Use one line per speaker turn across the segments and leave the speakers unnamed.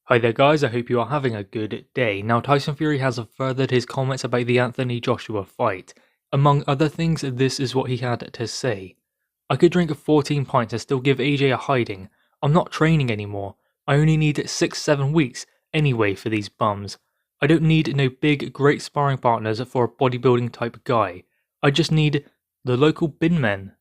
Hi there guys, I hope you are having a good day. Now Tyson Fury has furthered his comments about the Anthony Joshua fight. Among other things, this is what he had to say. I could drink 14 pints and still give AJ a hiding. I'm not training anymore. I only need 6-7 weeks anyway for these bums. I don't need no big great sparring partners for a bodybuilding type guy. I just need the local bin men.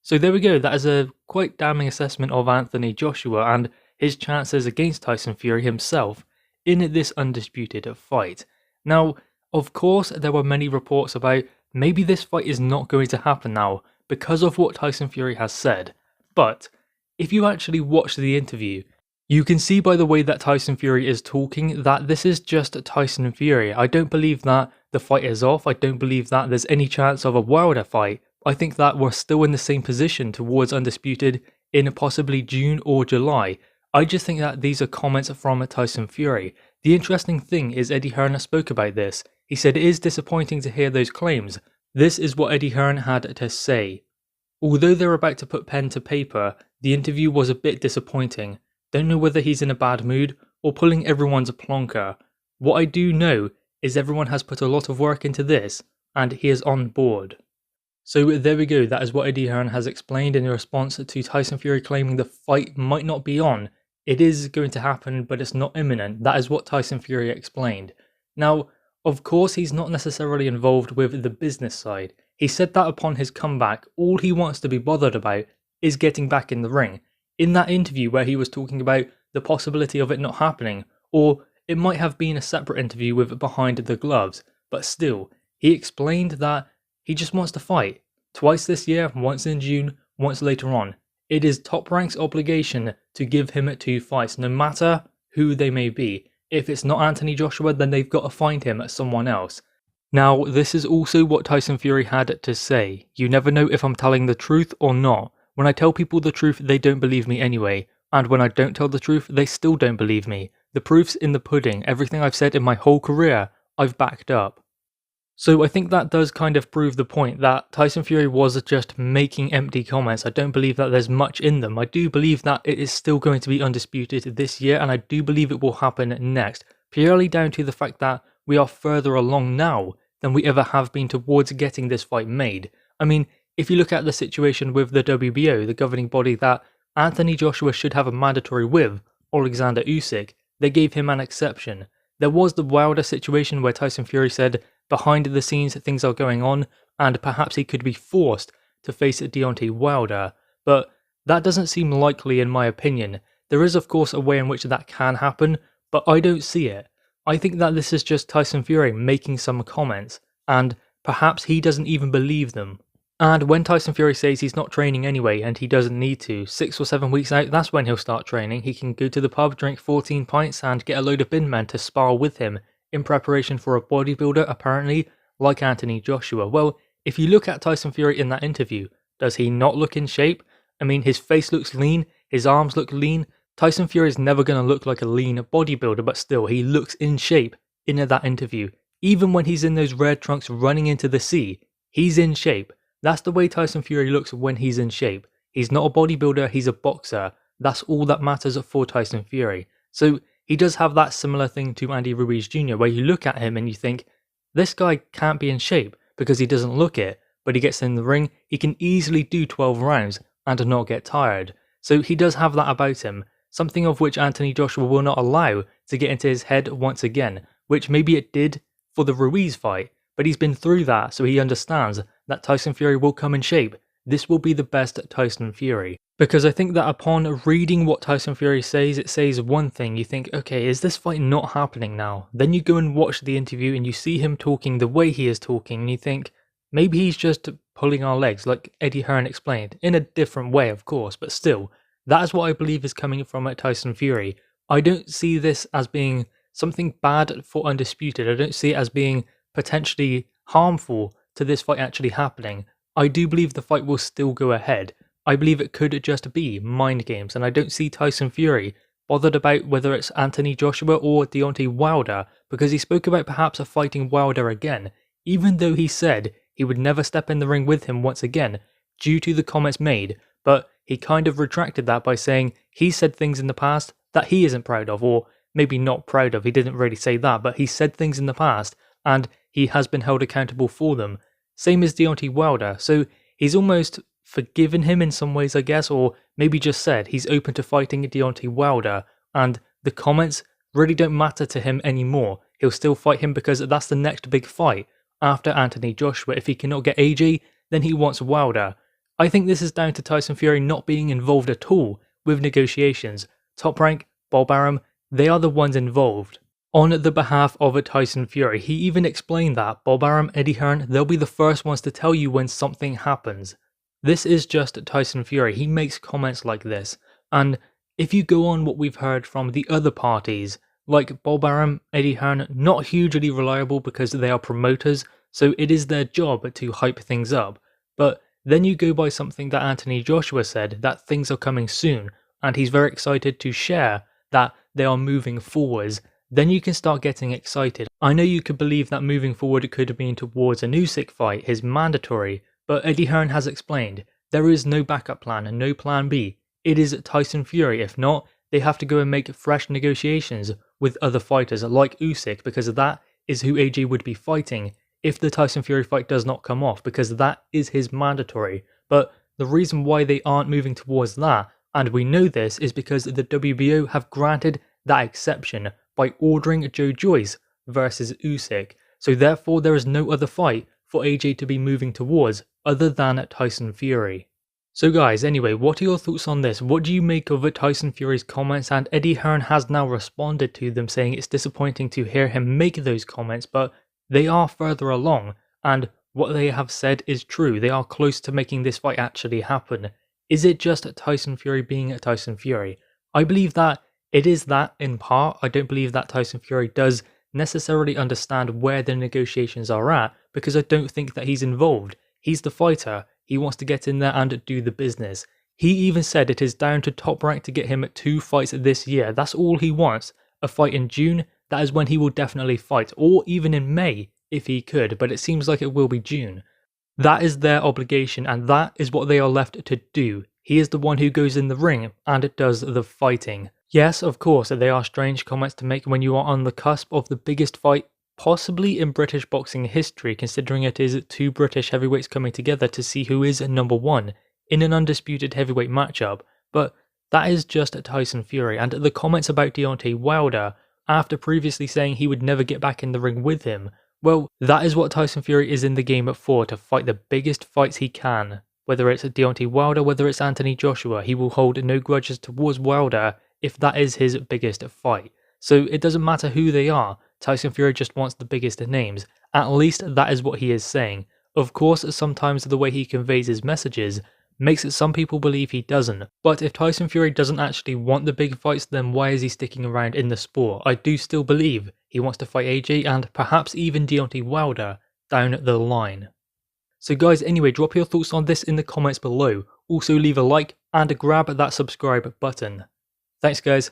So there we go, that is a quite damning assessment of Anthony Joshua and his chances against Tyson Fury himself in this undisputed fight. Now, of course, there were many reports about maybe this fight is not going to happen now because of what Tyson Fury has said. But if you actually watch the interview, you can see by the way that Tyson Fury is talking that this is just Tyson Fury. I don't believe that the fight is off. I don't believe that there's any chance of a Wilder fight. I think that we're still in the same position towards undisputed in possibly June or July. I just think that these are comments from Tyson Fury. The interesting thing is Eddie Hearn spoke about this. He said it is disappointing to hear those claims. This is what Eddie Hearn had to say. Although they're about to put pen to paper, the interview was a bit disappointing. Don't know whether he's in a bad mood or pulling everyone's plonker. What I do know is everyone has put a lot of work into this and he is on board. So there we go, that is what Eddie Hearn has explained in response to Tyson Fury claiming the fight might not be on. It is going to happen, but it's not imminent. That is what Tyson Fury explained. Now, of course, he's not necessarily involved with the business side. He said that upon his comeback, all he wants to be bothered about is getting back in the ring. In that interview where he was talking about the possibility of it not happening, or it might have been a separate interview with Behind the Gloves, but still, he explained that he just wants to fight. Twice this year, once in June, once later on. It is Top Rank's obligation to give him 2 fights, no matter who they may be. If it's not Anthony Joshua, then they've got to find him someone else. Now, this is also what Tyson Fury had to say. You never know if I'm telling the truth or not. When I tell people the truth, they don't believe me anyway. And when I don't tell the truth, they still don't believe me. The proof's in the pudding. Everything I've said in my whole career, I've backed up. So I think that does kind of prove the point that Tyson Fury was just making empty comments. I don't believe that there's much in them. I do believe that it is still going to be undisputed this year, and I do believe it will happen next, purely down to the fact that we are further along now than we ever have been towards getting this fight made. I mean, if you look at the situation with the WBO, the governing body that Anthony Joshua should have a mandatory with, Alexander Usyk, they gave him an exception. There was the Wilder situation where Tyson Fury said behind the scenes things are going on and perhaps he could be forced to face Deontay Wilder, but that doesn't seem likely in my opinion. There is of course a way in which that can happen, but I don't see it. I think that this is just Tyson Fury making some comments and perhaps he doesn't even believe them. And when Tyson Fury says he's not training anyway and he doesn't need to, 6 or 7 weeks out, that's when he'll start training. He can go to the pub, drink 14 pints and get a load of bin men to spar with him in preparation for a bodybuilder apparently like Anthony Joshua. Well, if you look at Tyson Fury in that interview, does he not look in shape? I mean, his face looks lean, his arms look lean. Tyson Fury is never going to look like a lean bodybuilder, but still, he looks in shape in that interview. Even when he's in those red trunks running into the sea, he's in shape. That's the way Tyson Fury looks when he's in shape. He's not a bodybuilder, he's a boxer. That's all that matters for Tyson Fury. So he does have that similar thing to Andy Ruiz Jr. where you look at him and you think, this guy can't be in shape because he doesn't look it, but he gets in the ring, he can easily do 12 rounds and not get tired. So he does have that about him, something of which Anthony Joshua will not allow to get into his head once again, which maybe it did for the Ruiz fight, but he's been through that so he understands that Tyson Fury will come in shape. This will be the best Tyson Fury. Because I think that upon reading what Tyson Fury says, it says one thing, you think, okay, is this fight not happening now? Then you go and watch the interview and you see him talking the way he is talking and you think, maybe he's just pulling our legs like Eddie Hearn explained, in a different way of course, but still, that is what I believe is coming from Tyson Fury. I don't see this as being something bad for Undisputed. I don't see it as being potentially harmful to this fight actually happening. I do believe the fight will still go ahead. I believe it could just be mind games, and I don't see Tyson Fury bothered about whether it's Anthony Joshua or Deontay Wilder, because he spoke about perhaps fighting Wilder again, even though he said he would never step in the ring with him once again, due to the comments made, but he kind of retracted that by saying he said things in the past that he isn't proud of, or maybe not proud of. He didn't really say that, but he said things in the past and he has been held accountable for them. Same as Deontay Wilder, so he's almost forgiven him in some ways, I guess, or maybe just said he's open to fighting Deontay Wilder, and the comments really don't matter to him anymore. He'll still fight him because that's the next big fight after Anthony Joshua. If he cannot get AJ, then he wants Wilder. I think this is down to Tyson Fury not being involved at all with negotiations. Top Rank, Bob Arum, they are the ones involved. On the behalf of Tyson Fury, he even explained that Bob Arum, Eddie Hearn, they'll be the first ones to tell you when something happens. This is just Tyson Fury. He makes comments like this, and if you go on what we've heard from the other parties, like Bob Arum, Eddie Hearn, not hugely reliable because they are promoters, so it is their job to hype things up, but then you go by something that Anthony Joshua said, that things are coming soon, and he's very excited to share that they are moving forwards, then you can start getting excited. I know you could believe that moving forward it could have been towards a Usyk fight is mandatory, but Eddie Hearn has explained, there is no backup plan and no plan B. It is Tyson Fury. If not, they have to go and make fresh negotiations with other fighters like Usyk, because that is who AJ would be fighting if the Tyson Fury fight does not come off, because that is his mandatory. But the reason why they aren't moving towards that, and we know this, is because the WBO have granted that exception by ordering Joe Joyce versus Usyk. So therefore there is no other fight for AJ to be moving towards other than Tyson Fury. So guys, anyway, what are your thoughts on this? What do you make of Tyson Fury's comments? And Eddie Hearn has now responded to them, saying it's disappointing to hear him make those comments, but they are further along, and what they have said is true. They are close to making this fight actually happen. Is it just Tyson Fury being Tyson Fury? I believe that it is that in part. I don't believe that Tyson Fury does necessarily understand where the negotiations are at, because I don't think that he's involved. He's the fighter. He wants to get in there and do the business. He even said it is down to Top Rank to get him 2 fights this year. That's all he wants. A fight in June, that is when he will definitely fight, or even in May if he could, but it seems like it will be June. That is their obligation, and that is what they are left to do. He is the one who goes in the ring and does the fighting. Yes, of course, they are strange comments to make when you are on the cusp of the biggest fight possibly in British boxing history, considering it is 2 British heavyweights coming together to see who is number 1 in an undisputed heavyweight matchup, but that is just Tyson Fury. And the comments about Deontay Wilder, after previously saying he would never get back in the ring with him, well, that is what Tyson Fury is in the game for, to fight the biggest fights he can. Whether it's Deontay Wilder, whether it's Anthony Joshua, he will hold no grudges towards Wilder if that is his biggest fight. So it doesn't matter who they are, Tyson Fury just wants the biggest names. At least that is what he is saying. Of course, sometimes the way he conveys his messages makes some people believe he doesn't. But if Tyson Fury doesn't actually want the big fights, then why is he sticking around in the sport? I do still believe he wants to fight AJ and perhaps even Deontay Wilder down the line. So guys, anyway, drop your thoughts on this in the comments below. Also leave a like and grab that subscribe button. Thanks guys.